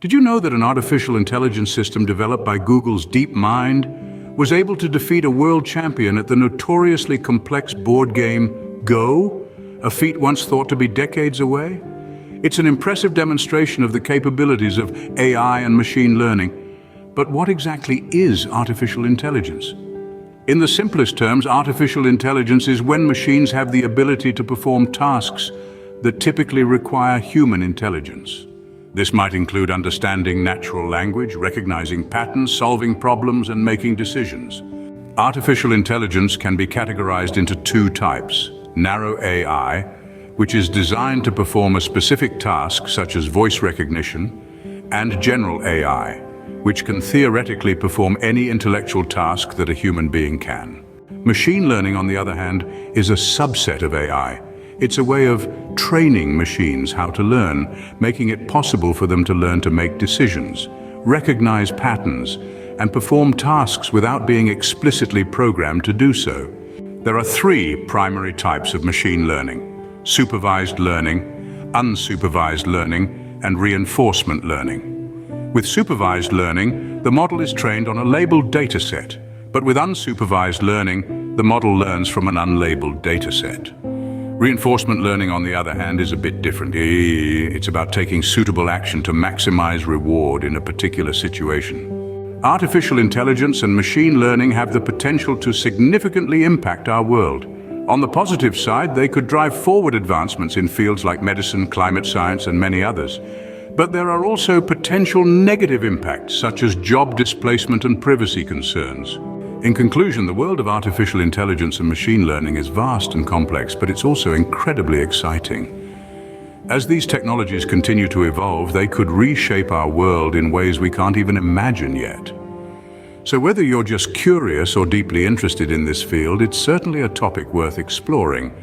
Did you know that an artificial intelligence system developed by Google's DeepMind was able to defeat a world champion at the notoriously complex board game Go, a feat once thought to be decades away? It's an impressive demonstration of the capabilities of AI and machine learning. But what exactly is artificial intelligence? In the simplest terms, artificial intelligence is when machines have the ability to perform tasks that typically require human intelligence. This might include understanding natural language, recognizing patterns, solving problems, and making decisions. Artificial intelligence can be categorized into two types: narrow AI, which is designed to perform a specific task such as voice recognition, and general AI, which can theoretically perform any intellectual task that a human being can. Machine learning, on the other hand, is a subset of AI. It's a way of training machines how to learn, making it possible for them to learn to make decisions, recognize patterns, and perform tasks without being explicitly programmed to do so. There are three primary types of machine learning: supervised learning, unsupervised learning, and reinforcement learning. With supervised learning, the model is trained on a labeled dataset, but with unsupervised learning, the model learns from an unlabeled dataset. Reinforcement learning, on the other hand, is a bit different. It's about taking suitable action to maximize reward in a particular situation. Artificial intelligence and machine learning have the potential to significantly impact our world. On the positive side, they could drive forward advancements in fields like medicine, climate science, and many others. But there are also potential negative impacts, such as job displacement and privacy concerns. In conclusion, the world of artificial intelligence and machine learning is vast and complex, but it's also incredibly exciting. As these technologies continue to evolve, they could reshape our world in ways we can't even imagine yet. So whether you're just curious or deeply interested in this field, it's certainly a topic worth exploring.